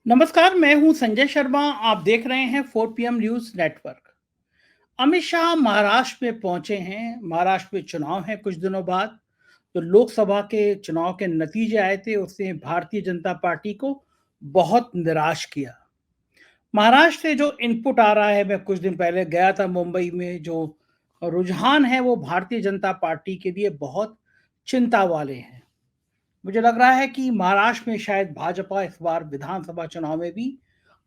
नमस्कार, मैं हूं संजय शर्मा। आप देख रहे हैं 4 PM news network. Amit Shah Maharashtra में पहुंचे हैं। महाराष्ट्र में चुनाव है कुछ दिनों बाद। तो लोकसभा के चुनाव के नतीजे आए थे, उसने भारतीय जनता पार्टी को बहुत निराश किया। महाराष्ट्र से जो इनपुट आ रहा है, मैं कुछ दिन पहले गया था मुंबई में, जो रुझान है वो भारतीय जनता पार्टी के लिए बहुत चिंता वाले हैं। मुझे लग रहा है कि महाराष्ट्र में शायद भाजपा इस बार विधानसभा चुनाव में भी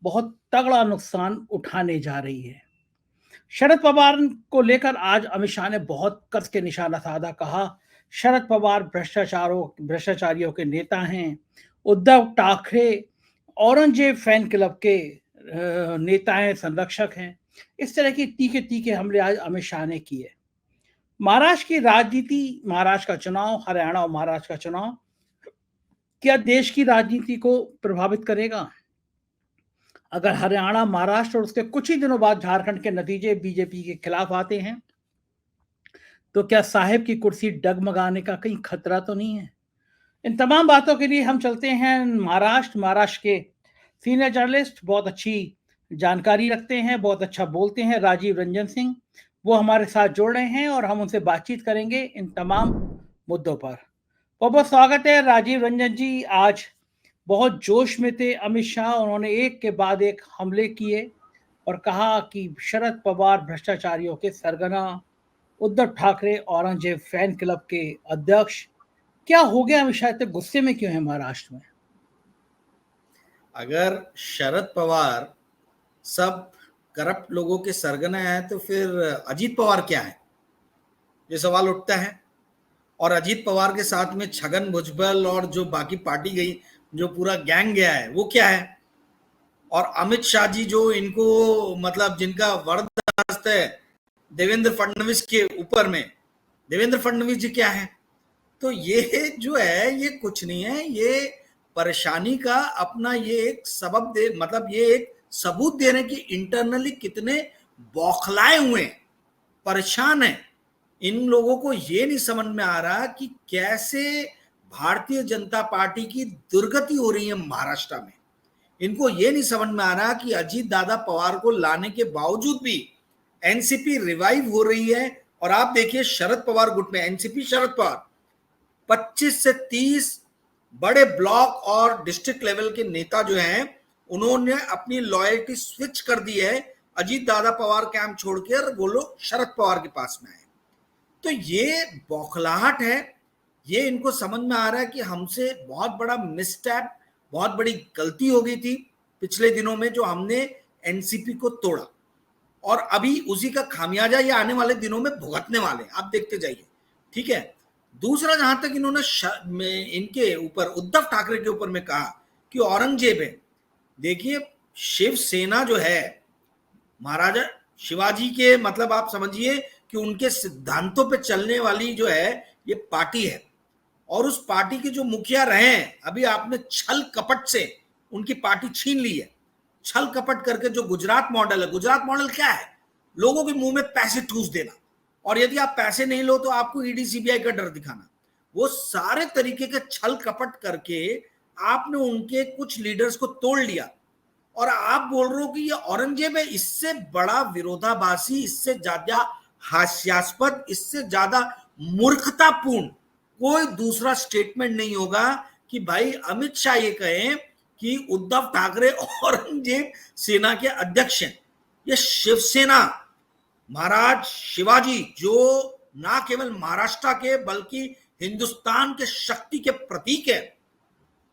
बहुत तगड़ा नुकसान उठाने जा रही है। शरद पवार को लेकर आज अमित शाह ने बहुत कस के निशाना साधा। कहा, शरद पवार भ्रष्टाचारियों के नेता हैं। उद्धव ठाकरे औरंगजेब फैन क्लब के नेता हैं, संरक्षक हैं। इस तरह की तीखे तीखे हमले आज अमित शाह ने किए। महाराष्ट्र की राजनीति, महाराष्ट्र का चुनाव, हरियाणा और महाराष्ट्र का चुनाव क्या देश की राजनीति को प्रभावित करेगा? अगर हरियाणा, महाराष्ट्र और उसके कुछ ही दिनों बाद झारखंड के नतीजे बीजेपी के खिलाफ आते हैं, तो क्या साहिब की कुर्सी डगमगाने का कहीं खतरा तो नहीं है? इन तमाम बातों के लिए हम चलते हैं महाराष्ट्र के सीनियर जर्नलिस्ट, बहुत अच्छी जानकारी रखते हैं, बहुत अच्छा बोलते हैं, राजीव रंजन सिंह। वो हमारे साथ जुड़ रहे हैं और हम उनसे बातचीत करेंगे इन तमाम मुद्दों पर। बहुत बहुत स्वागत है राजीव रंजन जी। आज बहुत जोश में थे अमित शाह, उन्होंने एक के बाद एक हमले किए और कहा कि शरद पवार भ्रष्टाचारियों के सरगना, उद्धव ठाकरे औरंगजेब फैन क्लब के अध्यक्ष। क्या हो गया? अमित शाह इतने गुस्से में क्यों है महाराष्ट्र में? अगर शरद पवार सब करप्ट लोगों के सरगना है तो फिर अजीत पवार क्या है, ये सवाल उठता है। और अजीत पवार के साथ में छगन भुजबल और जो बाकी पार्टी गई, जो पूरा गैंग गया है, वो क्या है। और अमित शाह जी जो इनको मतलब जिनका वरदहस्त है देवेंद्र फडणवीस के ऊपर में, देवेंद्र फडणवीस जी क्या है। तो ये जो है ये कुछ नहीं है, ये परेशानी का अपना ये एक सबब दे, मतलब ये एक सबूत दे रहे हैं कि इंटरनली कितने बौखलाए हुए, परेशान है। इन लोगों को ये नहीं समझ में आ रहा कि कैसे भारतीय जनता पार्टी की दुर्गति हो रही है महाराष्ट्र में। इनको ये नहीं समझ में आ रहा कि अजीत दादा पवार को लाने के बावजूद भी एनसीपी रिवाइव हो रही है। और आप देखिए शरद पवार गुट में एनसीपी शरद पवार 25 से 30 बड़े ब्लॉक और डिस्ट्रिक्ट लेवल के नेता जो हैं, उन्होंने अपनी लॉयल्टी स्विच कर दी है अजीत दादा पवार कैंप छोड़कर वो लोग शरद पवार के पास में आए। तो ये बौखलाहट है, ये इनको समझ में आ रहा है कि हमसे बहुत बड़ा मिसस्टेप, बहुत बड़ी गलती हो गई थी पिछले दिनों में जो हमने एनसीपी को तोड़ा, और अभी उसी का खामियाजा ये आने वाले दिनों में भुगतने वाले, आप देखते जाइए। ठीक है। दूसरा, जहां तक इन्होंने इनके ऊपर उद्धव ठाकरे के ऊपर में कहा कि औरंगजेब है, देखिए शिवसेना जो है महाराजा शिवाजी के, मतलब आप समझिए कि उनके सिद्धांतों पे चलने वाली जो है ये पार्टी है। और उस पार्टी के जो मुखिया रहे हैं, अभी आपने छल कपट से उनकी पार्टी छीन ली है। छल कपट करके जो गुजरात मॉडल है, गुजरात मॉडल क्या है? लोगों के मुंह में पैसे ठूस देना, और यदि आप पैसे नहीं लो तो आपको ईडी सीबीआई का डर दिखाना। वो सारे तरीके के छल कपट करके आपने उनके कुछ लीडर्स को तोड़ लिया, और आप बोल रहे हो कि ये औरंगजेब है। इससे बड़ा विरोधाभासी, इससे ज्यादा हास्यास्पद, इससे ज्यादा मूर्खतापूर्ण कोई दूसरा स्टेटमेंट नहीं होगा कि भाई अमित शाह ये कहें कि उद्धव ठाकरे औरंगजेब सेना के अध्यक्ष हैं। ये शिवसेना, महाराज शिवाजी जो ना केवल महाराष्ट्र के बल्कि हिंदुस्तान के शक्ति के प्रतीक है,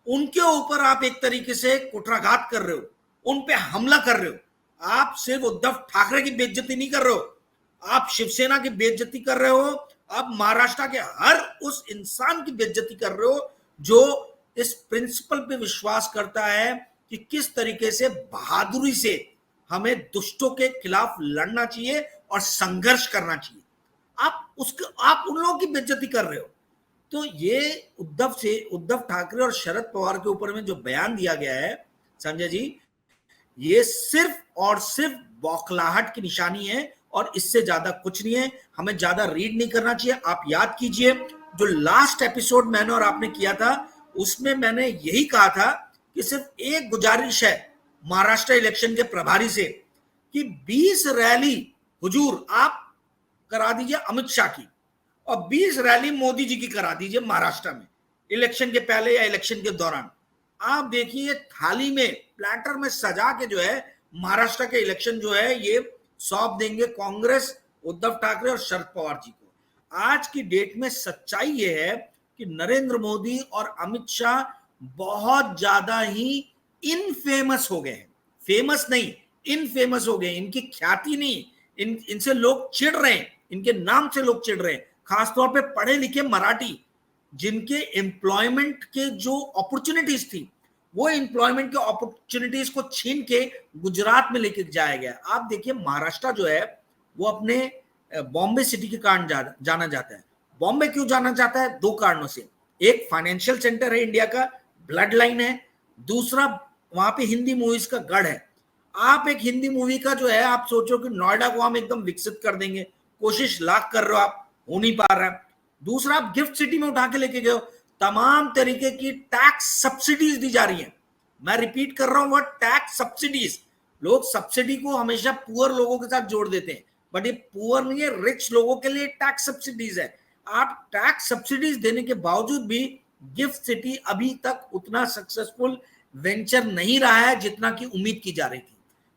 उनके ऊपर आप एक तरीके से कुठाराघात कर रहे हो, उन पे हमला कर रहे हो। आप सिर्फ उद्धव ठाकरे की बेइज्जती नहीं कर रहे हो, आप शिवसेना की बेइज्जती कर रहे हो, आप महाराष्ट्र के हर उस इंसान की बेइज्जती कर रहे हो जो इस प्रिंसिपल पे विश्वास करता है कि किस तरीके से बहादुरी से हमें दुष्टों के खिलाफ लड़ना चाहिए और संघर्ष करना चाहिए। आप उन लोगों की बेइज्जती कर रहे हो। तो ये उद्धव ठाकरे और शरद पवार के ऊपर में जो बयान दिया गया है संजय जी, ये सिर्फ और सिर्फ बौखलाहट की निशानी है और इससे ज्यादा कुछ नहीं है। हमें ज्यादा रीड नहीं करना चाहिए। आप याद कीजिए जो लास्ट एपिसोड मैंने और आपने किया था, उसमें मैंने यही कहा था कि सिर्फ एक गुजारिश है महाराष्ट्र इलेक्शन के प्रभारी से कि 20 रैली हुजूर आप करा दीजिए अमित शाह की, और 20 रैली मोदी जी की करा दीजिए महाराष्ट्र में इलेक्शन के पहले या इलेक्शन के दौरान। आप देखिए थाली में प्लेटर में सजा के जो है महाराष्ट्र के इलेक्शन जो है ये सौंप देंगे कांग्रेस, उद्धव ठाकरे और शरद पवार जी को। आज की डेट में सच्चाई ये है कि नरेंद्र मोदी और अमित शाह बहुत ज्यादा ही इनफेमस हो गए हैं, फेमस नहीं इनफेमस हो गए। इनकी ख्याति नहीं, इनसे लोग चिढ़ रहे हैं, इनके नाम से लोग चिढ़ रहे हैं, खासतौर पे पढ़े लिखे मराठी जिनके एम्प्लॉयमेंट के जो अपॉर्चुनिटीज थी वो एम्प्लॉयमेंट के अपॉर्चुनिटीज को छीन के गुजरात में लेके जाया गया। आप देखिए महाराष्ट्र जो है वो अपने बॉम्बे सिटी के कारण जाना जाता है। बॉम्बे क्यों जाना जाता है? दो कारणों से। एक फाइनेंशियल सेंटर है इंडिया का, ब्लड लाइन है, दूसरा वहां पे हिंदी मूवीज का गढ़ है। आप एक हिंदी मूवी का जो है आप सोचो कि नोएडा को हम एकदम विकसित कर देंगे, कोशिश लाख कर रहे हो आप, हो नहीं पा रहा है। दूसरा आप गिफ्ट सिटी में उठा के लेके गए हो, तमाम तरीके की टैक्स सब्सिडीज दी जा रही हैं। मैं रिपीट कर रहा हूं वर्ड टैक्स सब्सिडीज। लोग सब्सिडी को हमेशा पुअर लोगों के साथ जोड़ देते हैं, बट ये पुअर नहीं है, रिच लोगों के लिए टैक्स सब्सिडीज है। आप टैक्स सब्सिडीज देने के बावजूद भी गिफ्ट सिटी अभी तक उतना सक्सेसफुल वेंचर नहीं रहा है जितना की उम्मीद की जा रही थी।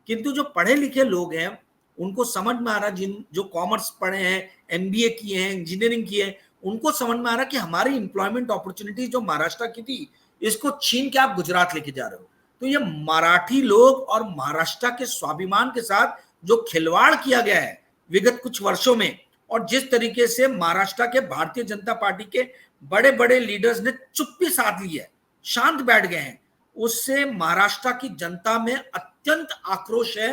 किंतु जो पढ़े लिखे लोग हैं उनको समझ में आ रहा, जिन जो कॉमर्स पढ़े हैं, एमबीए किए हैं, इंजीनियरिंग किए हैं, उनको समझ में आ रहा कि हमारी इंप्लॉयमेंट अपॉर्चुनिटी जो महाराष्ट्र की थी इसको छीन के आप गुजरात लेके जा रहे हो। तो ये मराठी लोग और महाराष्ट्र के स्वाभिमान के साथ जो खिलवाड़ किया गया है विगत कुछ वर्षों में, और जिस तरीके से महाराष्ट्र के भारतीय जनता पार्टी के बड़े बड़े लीडर्स ने चुप्पी साध ली है, शांत बैठ गए हैं, उससे महाराष्ट्र की जनता में अत्यंत आक्रोश है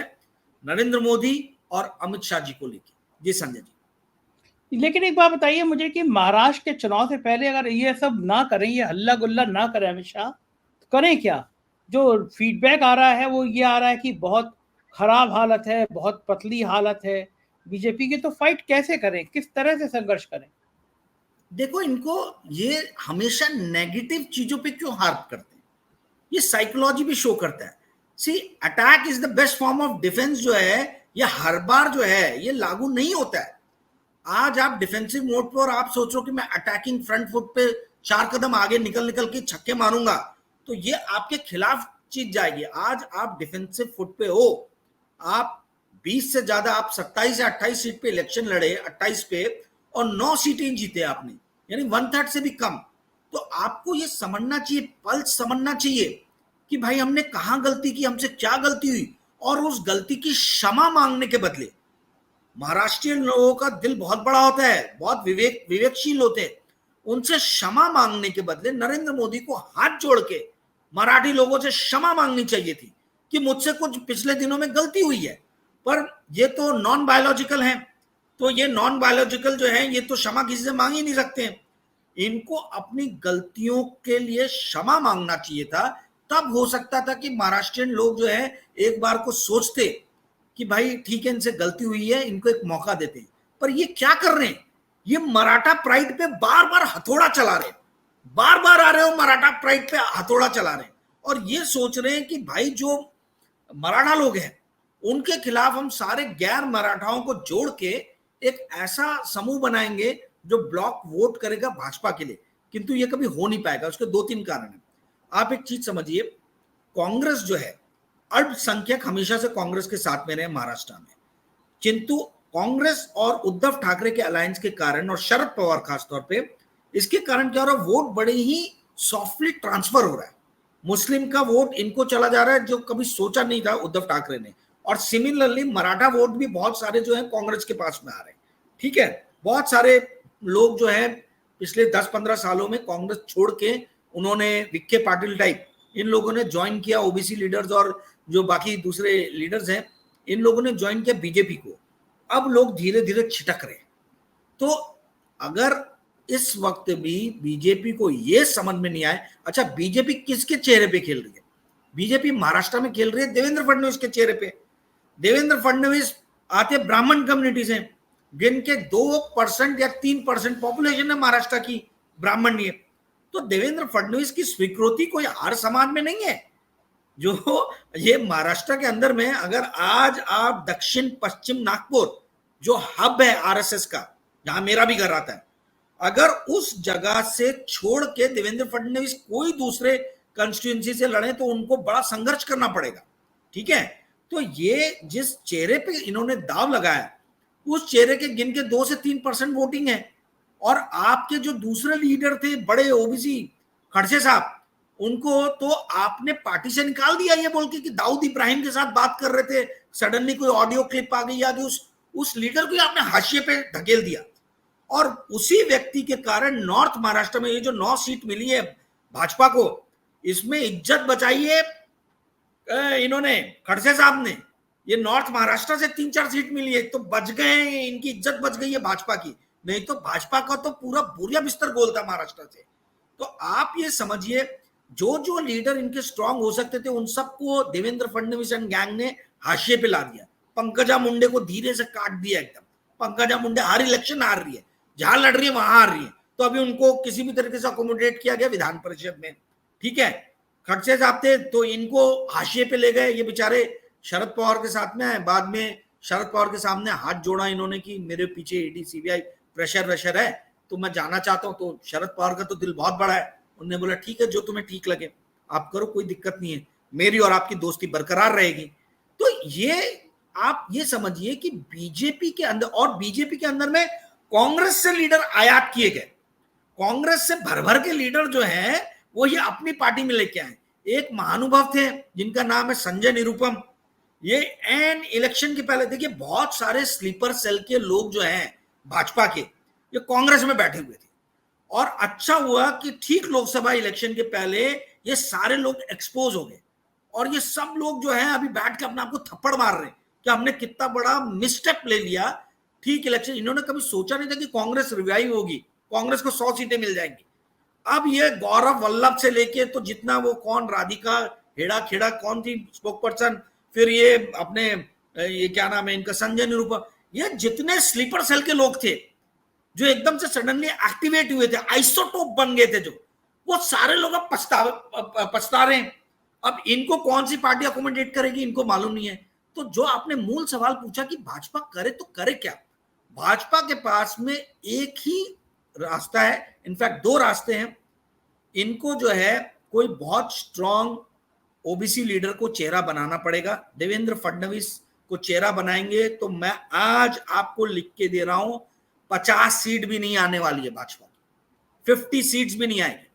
नरेंद्र मोदी और अमित शाह जी को लेकर। जी संजय जी। लेकिन एक बात बताइए मुझे कि महाराष्ट्र के चुनाव से पहले अगर ये सब ना करें, ये हल्ला गुल्ला ना करें अमित शाह, तो करें क्या? जो फीडबैक आ रहा है वो ये आ रहा है कि बहुत खराब हालत है, बहुत पतली हालत है बीजेपी की, तो फाइट कैसे करें, किस तरह से संघर्ष करें? देखो इनको ये हमेशा नेगेटिव चीजों पे क्यों हार्प करते हैं, ये साइकोलॉजी भी शो करता है। See attack is the best form of defence जो है ये हर बार जो है ये लागू नहीं होता है। आज आप डिफेंसिव मोड पे और आप सोचो कि मैं अटैकिंग फ्रंट फुट पे 4 कदम आगे निकल के छक्के मारूंगा, तो ये आपके खिलाफ चीज जाएगी। आज आप डिफेंसिव फुट पे हो, आप 20 से ज्यादा, आप 27 या 28 सीट पे इलेक्शन लड़े, 28 पे, और 9 सीटें जीते आपने, यानी 1/3 से भी कम। तो आपको ये समझना चाहिए, पल्स समझना चाहिए कि भाई हमने कहां गलती की, हमसे क्या गलती हुई, और उस गलती की क्षमा मांगने के बदले, महाराष्ट्रीय लोगों का दिल बहुत बड़ा होता है, बहुत विवेकशील होते हैं, उनसे क्षमा मांगने के बदले नरेंद्र मोदी को हाथ जोड़ के मराठी लोगों से क्षमा मांगनी चाहिए थी कि मुझसे कुछ पिछले दिनों में गलती हुई है। पर ये तो नॉन बायोलॉजिकल है, तो ये नॉन बायोलॉजिकल जो है ये तो क्षमा किसी से मांग ही नहीं सकते हैं। इनको अपनी गलतियों के लिए क्षमा मांगना चाहिए था, तब हो सकता था कि महाराष्ट्रियन लोग जो है एक बार को सोचते कि भाई ठीक है इनसे गलती हुई है, इनको एक मौका देते हैं। पर ये क्या कर रहे हैं, ये मराठा प्राइड पे बार बार हथौड़ा चला रहे हैं, बार बार आ रहे हो मराठा प्राइड पे हथौड़ा चला रहे हैं, और ये सोच रहे हैं कि भाई जो मराठा लोग हैं उनके खिलाफ हम सारे गैर मराठाओं को जोड़ के एक ऐसा समूह बनाएंगे जो ब्लॉक वोट करेगा भाजपा के लिए। किंतु ये कभी हो नहीं पाएगा, उसके 2-3 कारण है। आप एक चीज समझिए, कांग्रेस जो है, अल्पसंख्यक हमेशा से कांग्रेस के साथ में रहे महाराष्ट्र में, किंतु कांग्रेस और उद्धव ठाकरे के अलायंस के कारण और शरद पवार खासतौर पे, इसके कारण क्या हो रहा है, वोट बड़े ही सॉफ्टली ट्रांसफर हो रहा है। मुस्लिम का वोट इनको चला जा रहा है जो कभी सोचा नहीं था उद्धव ठाकरे ने, और सिमिलरली मराठा वोट भी बहुत सारे जो है कांग्रेस के पास में आ रहे हैं। ठीक है, बहुत सारे लोग जो है पिछले 10-15 सालों में कांग्रेस छोड़ के उन्होंने विखे पाटिल टाइप इन लोगों ने ज्वाइन किया, ओबीसी लीडर्स और जो बाकी दूसरे लीडर्स हैं इन लोगों ने ज्वाइन किया बीजेपी को। अब लोग धीरे धीरे छिटक रहे। तो अगर इस वक्त भी बीजेपी को यह समझ में नहीं आए, अच्छा बीजेपी किसके चेहरे पे खेल रही है? बीजेपी महाराष्ट्र में खेल रही है देवेंद्र फडणवीस के चेहरे पे। देवेंद्र फडणवीस आते ब्राह्मण कम्युनिटी से, जिनके 2% या 3% पॉपुलेशन है महाराष्ट्र की ब्राह्मण नहीं है। तो देवेंद्र फडणवीस की स्वीकृति कोई हर समाज में नहीं है। जो ये महाराष्ट्र के अंदर में अगर आज आप दक्षिण पश्चिम नागपुर जो हब है आरएसएस का, जहां मेरा भी घर आता है, अगर उस जगह से छोड़ के देवेंद्र फडणवीस कोई दूसरे कंस्टिट्यूएंसी से लड़े तो उनको बड़ा संघर्ष करना पड़ेगा। ठीक है, तो ये जिस चेहरे पे इन्होंने दाव लगाया उस चेहरे के गिन के 2 से 3% वोटिंग है। और आपके जो दूसरे लीडर थे बड़े ओबीसी खड़से साहब, उनको तो आपने पार्टी से निकाल दिया ये बोल के कि दाऊद इब्राहिम के साथ बात कर रहे थे, सडनली कोई ऑडियो क्लिप आ गई आगे, उस लीडर को आपने हाशिए पे धकेल दिया। और उसी व्यक्ति के कारण नॉर्थ महाराष्ट्र में ये जो 9 सीट मिली है भाजपा को, इसमें इज्जत बचाई है इन्होंने, खड़से साहब ने। ये नॉर्थ महाराष्ट्र से 3-4 सीट मिली है तो बच गए हैं, इनकी इज्जत बच गई है भाजपा की, नहीं तो भाजपा का तो पूरा बोरिया बिस्तर गोल था महाराष्ट्र से। तो आप ये समझिए जो जो लीडर इनके स्ट्रांग हो सकते थे उन सबको देवेंद्र फडणवीस एंड गैंग ने हाशिए पे ला दिया। पंकजा मुंडे को धीरे से काट दिया एकदम। पंकजा मुंडे हर इलेक्शन हार रही है, जहां लड़ रही है वहां हार रही है, तो अभी उनको किसी भी तरीके से अकोमोडेट किया गया विधान परिषद में। ठीक है, खड़से साहब थे तो इनको हाशिए पे ले गए, ये बेचारे शरद पवार के साथ में आए, बाद में शरद पवार के सामने हाथ जोड़ा इन्होंने कि मेरे पीछे ईडी सीबीआई प्रेशर है तो मैं जाना चाहता हूं। तो शरद पवार का तो दिल बहुत बड़ा है, उन्होंने बोला ठीक है जो तुम्हें ठीक लगे आप करो, कोई दिक्कत नहीं है, मेरी और आपकी दोस्ती बरकरार रहेगी। तो ये आप ये समझिए कि बीजेपी के अंदर, और बीजेपी के अंदर में कांग्रेस से लीडर आयात किए गए, कांग्रेस से भर भर के लीडर जो हैं वो ये अपनी पार्टी में लेके आए। एक महानुभाव थे जिनका नाम है संजय निरुपम, ये एन इलेक्शन के पहले, देखिए बहुत सारे स्लीपर सेल के लोग जो हैं भाजपा के ये कांग्रेस में बैठे हुए थे, और अच्छा हुआ कि ठीक लोकसभा इलेक्शन के पहले ये सारे लोग एक्सपोज हो गए, और ये सब लोग जो है अभी बैठ के अपने आप को थप्पड़ मार रहे हैं कि हमने कितना बड़ा मिसस्टेप ले लिया। ठीक इलेक्शन, इन्होंने कभी सोचा नहीं था कि कांग्रेस रिवाइव होगी, कांग्रेस को 100 सीटें मिल जाएंगी। अब ये गौरव वल्लभ से लेके तो जितना वो कौन राधिका हेड़ा खेड़ा कौन थी स्पोक पर्सन, फिर ये अपने ये क्या नाम है इनका संजय निरुपम, ये जितने स्लीपर सेल के लोग थे जो एकदम से सडनली एक्टिवेट हुए थे, आइसोटोप बन गए थे, जो वो सारे लोग अब पछता रहे हैं। अब इनको कौन सी पार्टी अकोमोडेट करेगी इनको मालूम नहीं है। तो जो आपने मूल सवाल पूछा कि भाजपा करे तो करे क्या, भाजपा के पास में एक ही रास्ता है, इनफैक्ट 2 रास्ते हैं। इनको जो है कोई बहुत स्ट्रांग ओबीसी लीडर को चेहरा बनाना पड़ेगा। देवेंद्र फडणवीस को चेहरा बनाएंगे तो मैं आज आपको लिख के दे रहा हूं 50 सीट भी नहीं आने वाली है भाजपा की, 50 सीट्स भी नहीं आएगी।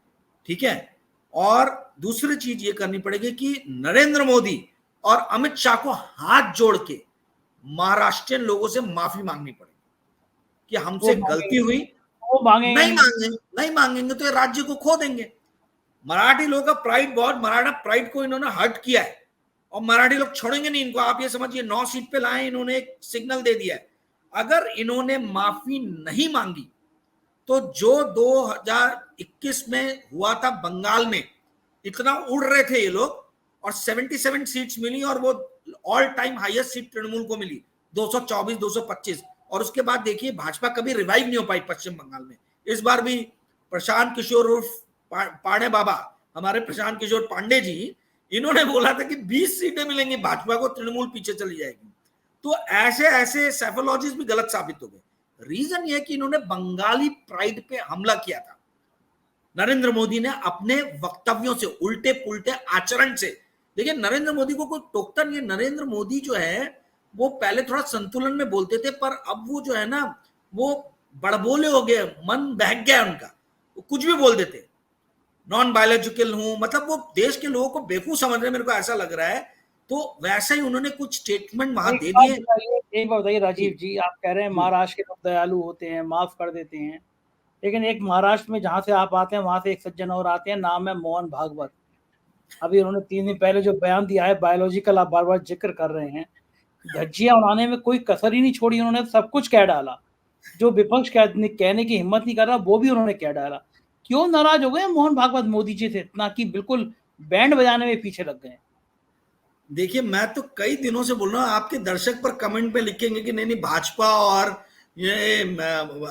ठीक है, और दूसरी चीज ये करनी पड़ेगी कि नरेंद्र मोदी और अमित शाह को हाथ जोड़ के महाराष्ट्रियन लोगों से माफी मांगनी पड़ेगी कि हमसे गलती हुई। वो मांगेंगे नहीं मांगेंगे तो ये राज्य को खो देंगे। मराठी लोगों का प्राइड बहुत, मराठा प्राइड को इन्होंने हर्ट किया है और मराठी लोग छोड़ेंगे नहीं इनको। आप ये समझिए 9 सीट पे लाए, इन्होंने एक सिग्नल दे दिया है। अगर इन्होंने माफी नहीं मांगी तो जो 2021 में हुआ था बंगाल में, इतना उड़ रहे थे ये लोग और 77 सीट्स मिली और वो all time highest seat Trinamool को मिली 224 225। और उसके बाद देखिए भाजपा कभी रिवाइव नहीं हो पाई पश्चिम बंगाल में। इस बार भी प्रशांत किशोर उर्फ पांडे बाबा, हमारे प्रशांत किशोर पांडे जी, इन्होंने बोला था कि 20 सीटें मिलेंगी भाजपा को, तृणमूल पीछे चली जाएगी। तो ऐसे ऐसे साइकोलॉजिस्ट भी गलत साबित हो गए। रीजन ये कि इन्होंने बंगाली प्राइड पे हमला किया था। नरेंद्र मोदी ने अपने वक्तव्यों से, उल्टे पुल्टे आचरण से, देखिए नरेंद्र मोदी को कोई टोकता नहीं है। नरेंद्र मोदी जो है वो पहले थोड़ा संतुलन में बोलते थे, पर अब वो जो है ना वो बड़बोले हो गए, मन बहक गया उनका, वो कुछ भी बोल देते। नॉन बायोलॉजिकल हूं, मतलब वो देश के लोगों को बेवकूफ समझ रहे हैं, मेरे को ऐसा लग रहा है। तो वैसा ही उन्होंने कुछ स्टेटमेंट वहां दे दिए। एक बात बताइए राजीव जी, आप कह रहे हैं महाराष्ट्र के लोग दयालु होते हैं, माफ कर देते हैं, लेकिन एक महाराष्ट्र में जहां से आप आते हैं वहां से एक सज्जन और आते हैं, नाम है मोहन भागवत। अभी उन्होंने 3 दिन पहले जो बयान दिया है, बायोलॉजिकल आप बार बार जिक्र कर रहे हैं, धज्जियां उड़ाने में कोई कसर ही नहीं छोड़ी उन्होंने, सब कुछ कह डाला। जो विपक्ष कहने की हिम्मत नहीं कर रहा वो भी उन्होंने कह डाला। क्यों नाराज हो गए मोहन भागवत मोदी जी से इतना कि बिल्कुल बैंड बजाने में पीछे लग गए? देखिए मैं तो कई दिनों से बोल रहा हूँ, आपके दर्शक पर कमेंट में लिखेंगे कि नहीं भाजपा और ये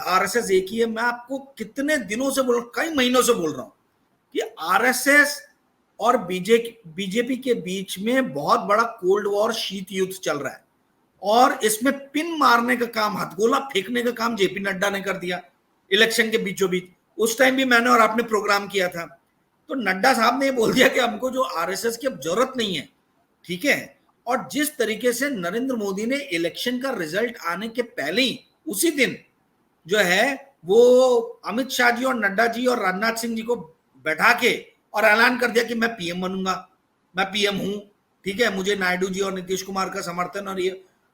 आरएसएस एक ही है। मैं आपको कितने दिनों से बोल रहा हूँ, कई महीनों से बोल रहा हूँ कि आरएसएस और बीजेपी के बीच में बहुत बड़ा कोल्ड वॉर, शीत युद्ध चल रहा है, और इसमें पिन मारने का काम, हथगोला फेंकने का काम जेपी नड्डा ने कर दिया इलेक्शन के बीचों बीच। उस टाइम भी मैंने और आपने प्रोग्राम किया था, तो नड्डा साहब ने बोल दिया कि हमको जो आरएसएस की अब जरूरत नहीं है, ठीक है। और जिस तरीके से नरेंद्र मोदी ने इलेक्शन का रिजल्ट आने के पहले ही उसी दिन जो है वो अमित शाह जी और नड्डा जी और राजनाथ सिंह जी को बैठा के और ऐलान कर दिया कि मैं पीएम बनूंगा, मैं पीएम हूं, ठीक है, मुझे नायडू जी और नीतीश कुमार का समर्थन। और ये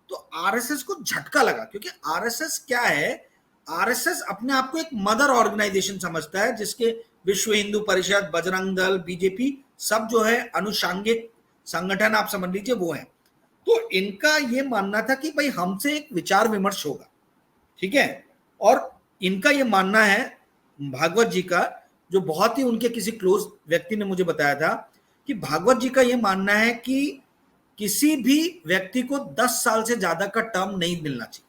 तो आरएसएस को झटका लगा, क्योंकि आरएसएस क्या है, आरएसएस अपने आप को एक मदर ऑर्गेनाइजेशन समझता है, जिसके विश्व हिंदू परिषद, बजरंग दल, बीजेपी सब जो है अनुषांगिक संगठन आप समझ लीजिए वो है। तो इनका ये मानना था कि भाई हमसे एक विचार विमर्श होगा, ठीक है। और इनका ये मानना है, भागवत जी का, जो बहुत ही उनके किसी क्लोज व्यक्ति ने मुझे बताया था कि भागवत जी का ये मानना है कि किसी भी व्यक्ति को 10 साल से ज्यादा का टर्म नहीं मिलना चाहिए।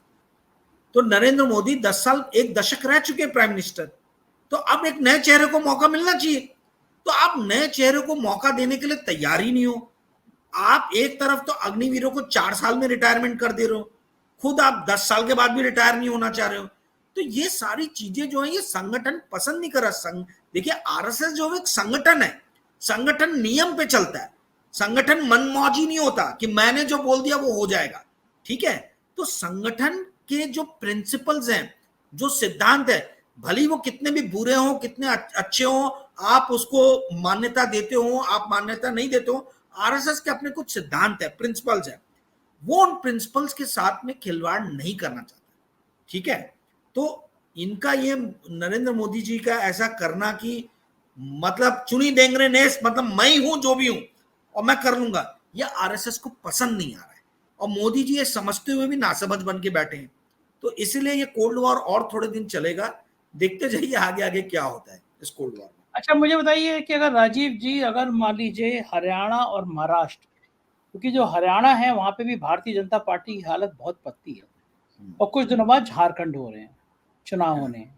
तो नरेंद्र मोदी 10 साल, एक दशक रह चुके प्राइम मिनिस्टर, तो अब एक नए चेहरे को मौका मिलना चाहिए। तो आप नए चेहरे को मौका देने के लिए तैयार ही नहीं हो। आप एक तरफ तो अग्निवीरों को 4 साल में रिटायरमेंट कर दे रहे हो, खुद आप 10 साल के बाद भी रिटायर नहीं होना चाह रहे हो। तो ये सारी चीजें जो है ये संगठन पसंद नहीं कर रहा। देखिए आरएसएस जो एक संगठन है, संगठन नियम पे चलता है, संगठन मनमौजी नहीं होता कि मैंने जो बोल दिया वो हो जाएगा, ठीक है। तो संगठन के जो प्रिंसिपल्स हैं, जो सिद्धांत है, भले वो कितने भी बुरे हो, कितने अच्छे हो, आप उसको मान्यता देते हो, आप मान्यता नहीं देते हो, आरएसएस के अपने कुछ सिद्धांत है, प्रिंसिपल्स है, वो उन प्रिंसिपल्स के साथ में खिलवाड़ नहीं करना चाहता, ठीक है। तो इनका ये नरेंद्र मोदी जी का ऐसा करना कि मतलब चुनी देंगे नेस, मतलब मैं ही हूं जो भी हूं और मैं कर लूंगा, ये आरएसएस को पसंद नहीं आ रहा है। और मोदी जी ये समझते हुए भी नासमझ बन के बैठे हैं। तो इसलिए ये कोल्ड वॉर और थोड़े दिन चलेगा, देखते जाइए आगे आगे क्या होता है इस कोल्ड वॉर में। अच्छा, मुझे बताइए कि अगर राजीव जी, अगर मान लीजिए हरियाणा और महाराष्ट्र, क्योंकि जो हरियाणा है वहां पे भी भारतीय जनता पार्टी की हालत बहुत पतली है, और कुछ दिनों बाद झारखंड हो रहे हैं, चुनाव होने हैं,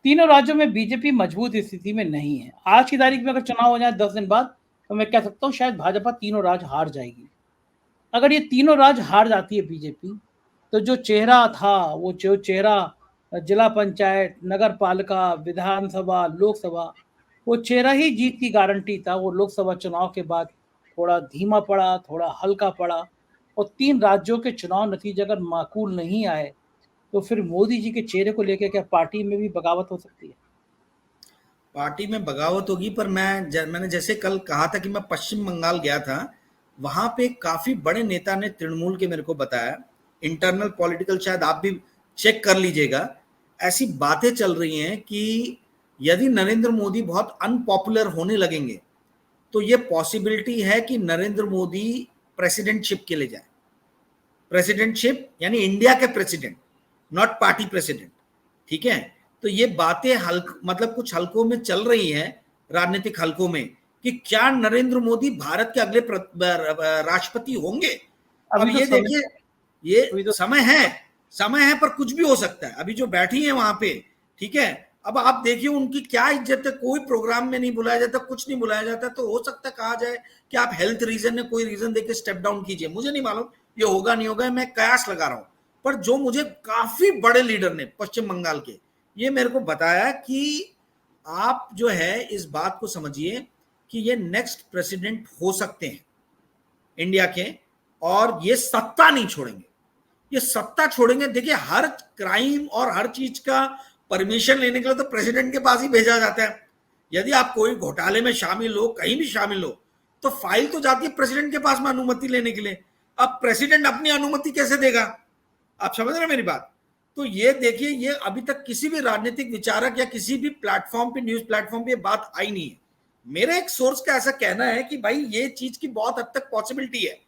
तीनों राज्यों में बीजेपी मजबूत स्थिति में नहीं है। आज की तारीख में अगर चुनाव हो जाए 10 दिन बाद, तो मैं कह सकता हूँ शायद भाजपा तीनों राज्य हार जाएगी। अगर ये तीनों राज्य हार जाती है बीजेपी, तो जो चेहरा था, वो जो चेहरा जिला पंचायत, नगर पालिका, विधानसभा, लोकसभा, वो चेहरा ही जीत की गारंटी था, वो लोकसभा चुनाव के बाद थोड़ा धीमा पड़ा, थोड़ा हल्का पड़ा। और 3 राज्यों के चुनाव नतीजे अगर माकूल नहीं आए, तो फिर मोदी जी के चेहरे को लेकर क्या पार्टी में भी बगावत हो सकती है? पार्टी में बगावत होगी, पर मैंने जैसे कल कहा था कि मैं पश्चिम बंगाल गया था, वहां पे काफी बड़े नेता ने तृणमूल के मेरे को बताया, इंटरनल पॉलिटिकल, शायद आप भी चेक कर लीजिएगा, ऐसी बातें चल रही हैं कि यदि नरेंद्र मोदी बहुत अनपॉपुलर होने लगेंगे तो ये पॉसिबिलिटी है कि नरेंद्र मोदी प्रेसिडेंटशिप के लिए जाए। प्रेसिडेंटशिप यानी इंडिया के प्रेसिडेंट, नॉट पार्टी प्रेसिडेंट, ठीक है। तो ये बातें मतलब कुछ हलकों में चल रही हैं, राजनीतिक हलकों में, कि क्या नरेंद्र मोदी भारत के अगले राष्ट्रपति होंगे। अब अभी तो ये समय देखिए, है, ये अभी तो समय है, पर कुछ भी हो सकता है। अभी जो बैठी है वहां पे, ठीक है, अब आप देखिए उनकी क्या इज्जत है, कोई प्रोग्राम में नहीं बुलाया जाता, कुछ नहीं बुलाया जाता। तो हो सकता है कहा जाए कि आप हेल्थ रीजन है, कोई रीजन देके स्टेप डाउन कीजिए, मुझे नहीं मालूम ये होगा नहीं होगा, मैं कयास लगा रहा हूं। पर जो मुझे काफी बड़े लीडर ने पश्चिम बंगाल के ये मेरे को बताया कि आप जो है इस बात को समझिए कि ये नेक्स्ट प्रेसिडेंट हो सकते हैं इंडिया के, और ये सत्ता नहीं छोड़ेंगे, ये सत्ता छोड़ेंगे। देखिए हर क्राइम और हर चीज का परमिशन लेने के लिए तो प्रेसिडेंट के पास ही भेजा जाता है। यदि आप कोई घोटाले में शामिल हो, कहीं भी शामिल हो, तो फाइल तो जाती है प्रेसिडेंट के पास में अनुमति लेने के लिए। अब प्रेसिडेंट अपनी अनुमति कैसे देगा, आप समझ रहे हैं मेरी बात। तो ये देखिए, ये अभी तक किसी भी राजनीतिक विचारक या किसी भी प्लेटफॉर्म पे, न्यूज प्लेटफॉर्म पे बात आई नहीं है। मेरे एक सोर्स का ऐसा कहना है कि भाई ये चीज की बहुत हद तक पॉसिबिलिटी है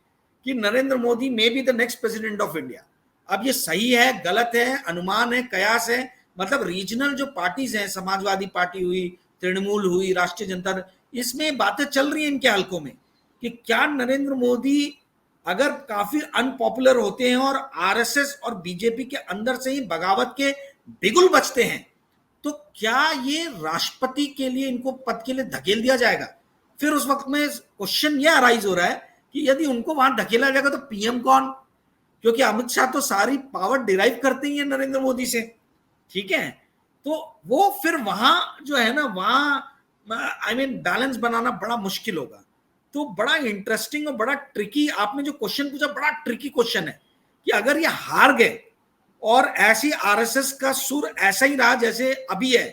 कि Narendra Modi may be the next president of India. अब ये सही है, गलत है, अनुमान है, कयास है, मतलब रीजनल जो पार्टीज हैं, समाजवादी पार्टी हुई, तृणमूल हुई, राष्ट्रीय जनता, इसमें बातें चल रही हैं इनके हलकों में कि क्या नरेंद्र मोदी अगर काफी अनपॉपुलर होते हैं और आरएसएस और बीजेपी के अंदर से ही बगावत के बिगुल बचते हैं, तो क्या ये राष्ट्रपति के लिए, इनको पद के लिए धकेल दिया जाएगा। फिर उस वक्त में क्वेश्चन ये अराइज हो रहा है कि यदि उनको वहां धकेला जाएगा तो पीएम कौन, क्योंकि अमित शाह तो सारी पावर डिराइव करते ही है नरेंद्र मोदी से, ठीक है। तो वो फिर वहां जो है ना, वहां आई मीन बैलेंस बनाना बड़ा मुश्किल होगा। तो बड़ा इंटरेस्टिंग और बड़ा ट्रिकी आपने जो क्वेश्चन पूछा, बड़ा ट्रिकी क्वेश्चन है कि अगर ये हार गए और ऐसी आरएसएस का सुर ऐसा ही रहा जैसे अभी है,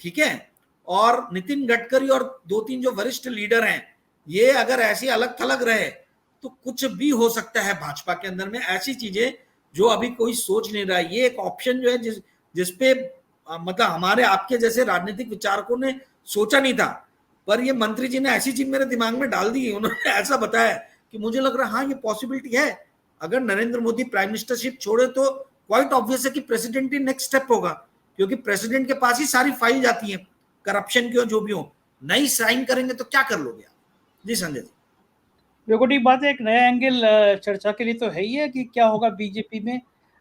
ठीक है, और नितिन गडकरी और 2-3 जो वरिष्ठ लीडर हैं ये अगर ऐसी अलग थलग रहे तो कुछ भी हो सकता है भाजपा के अंदर में, ऐसी चीजें जो अभी कोई सोच नहीं रहा। ये एक ऑप्शन जो है जिसपे मतलब हमारे आपके जैसे राजनीतिक विचारकों ने सोचा नहीं था, पर ये मंत्री जी ने ऐसी चीज मेरे दिमाग में डाल दी, उन्होंने ऐसा बताया कि मुझे लग रहा हाँ ये पॉसिबिलिटी है। अगर नरेंद्र मोदी प्राइम मिनिस्टरशिप छोड़े तो क्वाइट ऑब्वियस है कि प्रेसिडेंट ही नेक्स्ट स्टेप होगा, क्योंकि प्रेसिडेंट के पास ही सारी फाइल जाती है, करप्शन की हो जो भी हो। नहीं साइन करेंगे तो क्या कर लोगे आप? जी संजय जी। बिल्कुल ठीक बात है। एक नया एंगल चर्चा के लिए तो है ही है कि क्या होगा बीजेपी में।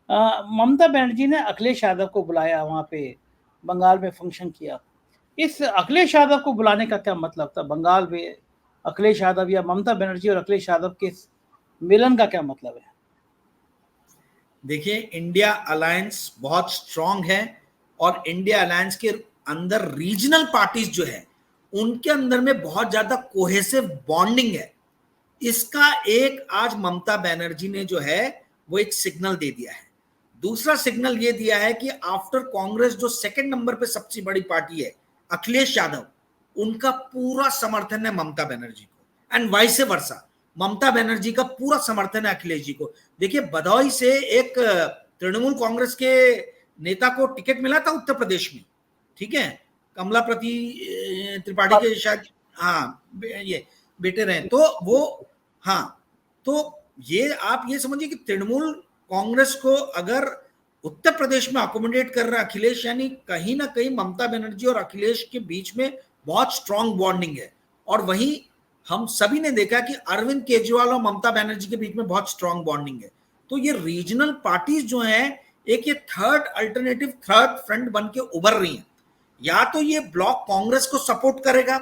ममता बनर्जी ने अखिलेश यादव को बुलाया, वहां पे बंगाल में फंक्शन किया। इस अखिलेश यादव को बुलाने का क्या मतलब था? बंगाल में अखिलेश यादव या ममता बनर्जी और अखिलेश यादव के मिलन का क्या मतलब है? देखिए, इंडिया अलायंस बहुत स्ट्रांग है और इंडिया अलायंस के अंदर रीजनल पार्टीज जो है उनके अंदर में बहुत ज्यादा कोहेसिव बॉन्डिंग है। इसका एक आज ममता बनर्जी ने जो है वो एक सिग्नल दे दिया है। दूसरा सिग्नल ये दिया है कि आफ्टर कांग्रेस जो सेकंड नंबर पे सबसे बड़ी पार्टी है अखिलेश यादव, उनका पूरा समर्थन है ममता बनर्जी को, and vice versa Mamata Banerjee का पूरा समर्थन है अखिलेश जी को। देखिए, बधौई से एक तृणमूल कांग्रेस के नेता को टिकट मिला था उत्तर प्रदेश में, ठीक है, कमला प्रति त्रिपाठी के शायद, हाँ ये बेटे रहे, तो वो, हाँ, तो ये आप ये समझिए कि तृणमूल कांग्रेस को अगर उत्तर प्रदेश में अकोमोडेट कर रहा अखिलेश, यानी कहीं ना कहीं ममता बनर्जी और अखिलेश के बीच में बहुत स्ट्रांग बॉन्डिंग है। और वहीं हम सभी ने देखा कि अरविंद केजरीवाल और ममता बनर्जी के बीच में बहुत स्ट्रांग बॉन्डिंग है। तो ये रीजनल पार्टीज जो हैं एक ये थर्ड अल्टरनेटिव, थर्ड फ्रंट बन के उभर रही हैं। या तो ये ब्लॉक कांग्रेस को सपोर्ट करेगा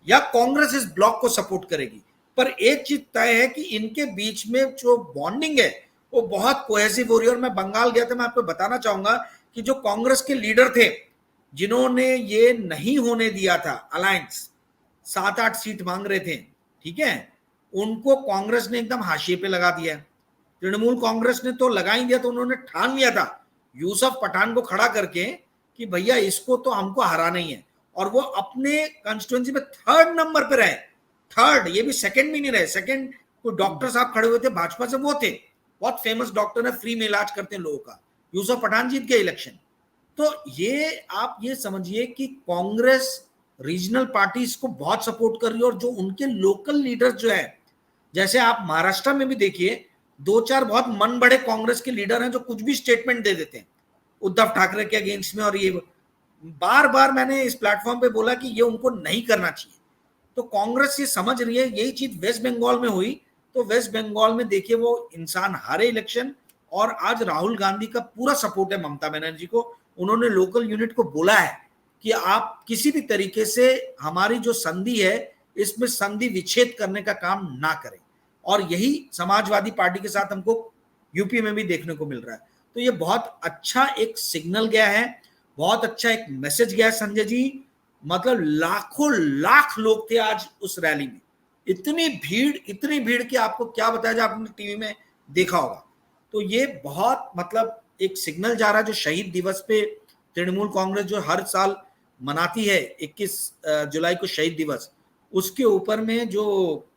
या कांग्रेस इस ब्लॉक को सपोर्ट करेगी, पर एक चीज तय है कि इनके बीच में जो बॉन्डिंग है वो बहुत कोहेसिव हो रही है। और मैं बंगाल गया था, मैं आपको बताना चाहूंगा कि जो कांग्रेस के लीडर थे जिन्होंने ये नहीं होने दिया था अलायंस, 7-8 सीट मांग रहे थे, ठीक है, उनको कांग्रेस ने एकदम हाशिए पे लगा दिया। तृणमूल कांग्रेस ने तो लगा ही दिया, तो उन्होंने ठान लिया था यूसुफ पठान को खड़ा करके कि भैया इसको तो हमको हराना ही है। और वो अपने कंस्टिट्यूएंसी में थर्ड नंबर पे रहे, थर्ड, ये भी सेकंड में नहीं रहे। सेकंड कोई डॉक्टर साहब खड़े हुए थे भाजपा से, वो थे बहुत फेमस डॉक्टर है, फ्री में इलाज करते हैं लोगों का, यूसुफ पठान जीत गए इलेक्शन। तो ये आप ये समझिए कि कांग्रेस रीजनल पार्टीज को बहुत सपोर्ट कर रही है, और जो उनके लोकल लीडर्स जो है, जैसे आप महाराष्ट्र में भी देखिए 2-4 बहुत मन बड़े कांग्रेस के लीडर हैं जो कुछ भी स्टेटमेंट दे देते हैं उद्धव ठाकरे के अगेंस्ट में। और ये बार बार मैंने इस प्लेटफॉर्म पे बोला कि ये उनको नहीं करना चाहिए। तो कांग्रेस ये समझ रही है, यही चीज वेस्ट बंगाल में हुई। तो वेस्ट बंगाल में देखिए वो इंसान हारे इलेक्शन, और आज राहुल गांधी का पूरा सपोर्ट है ममता बनर्जी को। उन्होंने लोकल यूनिट को बोला है कि आप किसी भी तरीके से हमारी जो संधि है इसमें संधि विच्छेद करने का काम ना करें। और यही समाजवादी पार्टी के साथ हमको यूपी में भी देखने को मिल रहा है। तो ये बहुत अच्छा एक सिग्नल गया है, बहुत अच्छा एक मैसेज गया है संजय जी। मतलब लाखों लाख लोग थे आज उस रैली में, इतनी भीड़ कि आपको क्या बताया जाए, आपने टीवी में देखा होगा। तो ये बहुत मतलब एक सिग्नल जा रहा है। जो शहीद दिवस पे तृणमूल कांग्रेस जो हर साल मनाती है 21 जुलाई को शहीद दिवस, उसके ऊपर में जो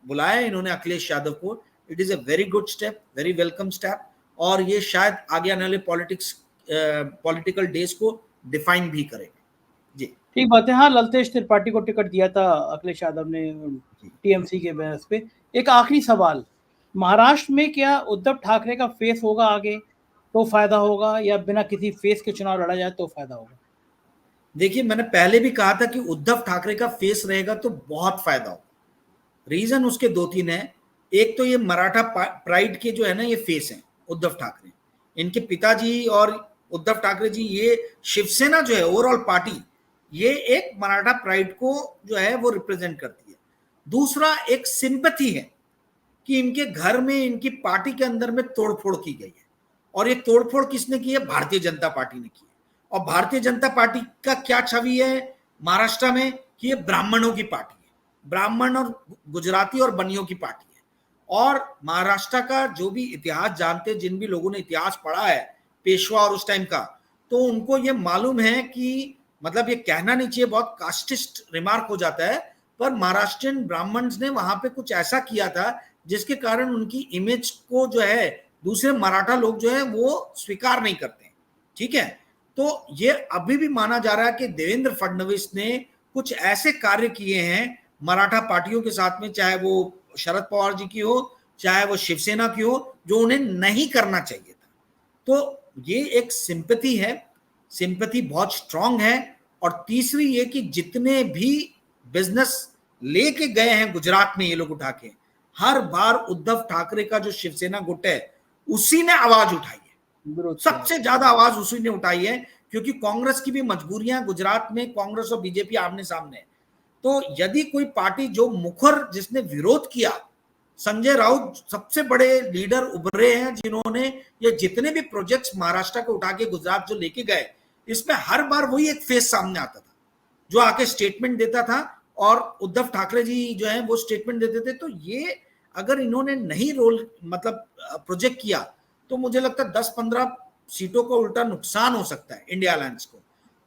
बुलाया इन्होंने अखिलेश यादव को, it is a very good step, very welcome step. और ये शायद आगे आने वाले पॉलिटिकल डेज को डिफाइन भी करेगा। जी ठीक बात है। हाँ, ललतेश त्रिपाठी को टिकट दिया था अखिलेश यादव ने टीएमसी के बेस पे। एक आखिरी सवाल, महाराष्ट्र में क्या उद्धव ठाकरे का फेस होगा आगे तो फायदा होगा, या बिना किसी फेस के चुनाव लड़ा जाए तो फायदा होगा? देखिए, मैंने पहले भी कहा था कि उद्धव ठाकरे का फेस रहेगा तो बहुत फायदा होगा। रीजन उसके 2-3 है। एक तो ये मराठा प्राइड के जो है ना ये फेस है उद्धव ठाकरे, इनके पिताजी और उद्धव ठाकरे जी, ये शिवसेना जो है ओवरऑल पार्टी, ये एक मराठा प्राइड को जो है वो रिप्रेजेंट करती है। दूसरा एक सिंपैथी है कि इनके घर में, इनकी पार्टी के अंदर में तोड़फोड़ की गई है, और ये तोड़फोड़ किसने की है? भारतीय जनता पार्टी ने की है। और भारतीय जनता पार्टी का क्या छवि है महाराष्ट्र में कि ये ब्राह्मणों की पार्टी है, ब्राह्मण और गुजराती और बनियों की पार्टी है। और महाराष्ट्र का जो भी इतिहास जानते, जिन भी लोगों ने इतिहास पढ़ा है पेशवा और उस टाइम का, तो उनको ये मालूम है कि मतलब ये कहना नहीं चाहिए, बहुत कास्टिस्ट रिमार्क हो जाता है, पर महाराष्ट्रियन ब्राह्मण्स ने वहां पे कुछ ऐसा किया था जिसके कारण उनकी इमेज को जो है दूसरे मराठा लोग जो है वो स्वीकार नहीं करते। ठीक है, तो ये अभी भी माना जा रहा है कि देवेंद्र फडणवीस ने कुछ ऐसे कार्य किए हैं मराठा पार्टियों के साथ में, चाहे वो शरद पवार जी की हो, चाहे वो शिवसेना की हो, जो उन्हें नहीं करना चाहिए था। तो ये एक सिंपैथी है, सिंपैथी बहुत स्ट्रांग है। और तीसरी ये कि जितने भी बिजनेस लेके गए हैं गुजरात में ये लोग उठा के, हर बार उद्धव ठाकरे का जो शिवसेना गुट है उसी ने आवाज उठाई है, सबसे ज्यादा आवाज उसी ने उठाई है, क्योंकि कांग्रेस की भी मजबूरियां, गुजरात में कांग्रेस और बीजेपी आमने सामने है। तो यदि कोई पार्टी जो मुखर, जिसने विरोध किया, संजय राउत सबसे बड़े लीडर उभरे हैं जिन्होंने ये जितने भी प्रोजेक्ट्स महाराष्ट्र को उठा के गुजरात जो लेके गए, इसमें हर बार वही एक फेस सामने आता था जो आके स्टेटमेंट देता था, और उद्धव ठाकरे जी जो है वो स्टेटमेंट देते थे। तो ये अगर इन्होंने नहीं रोल मतलब प्रोजेक्ट किया तो मुझे लगता है 10-15 सीटों को उल्टा नुकसान हो सकता है इंडिया अलायंस को।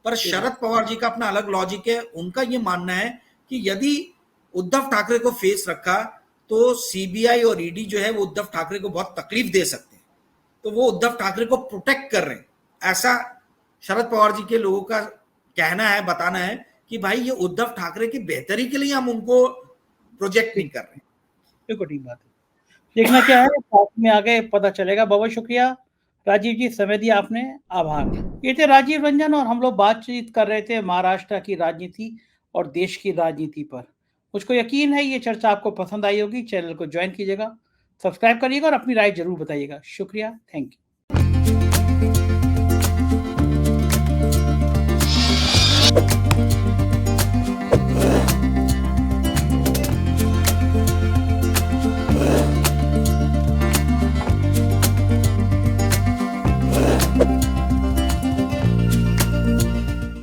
पर शरद पवार जी का अपना अलग लॉजिक है, उनका ये मानना है कि यदि उद्धव ठाकरे को फेस रखा तो सीबीआई और ईडी जो है वो उद्धव ठाकरे को बहुत तकलीफ दे सकते हैं, तो वो उद्धव ठाकरे को प्रोटेक्ट कर रहे हैं, ऐसा शरद पवार जी के लोगों का कहना है, बताना है कि भाई ये उद्धव ठाकरे की बेहतरी के लिए हम उनको प्रोजेक्ट नहीं कर रहे हैं। बिल्कुल ठीक बात है, देखना क्या है साथ में आगे पता चलेगा। बहुत शुक्रिया राजीव जी, समय दिया आपने, आभार। ये थे राजीव रंजन और हम लोग बातचीत कर रहे थे महाराष्ट्र की राजनीति और देश की राजनीति पर। मुझको यकीन है ये चर्चा आपको पसंद आई होगी। चैनल को ज्वाइन कीजिएगा, सब्सक्राइब करिएगा और अपनी राय जरूर बताइएगा। शुक्रिया, थैंक यू।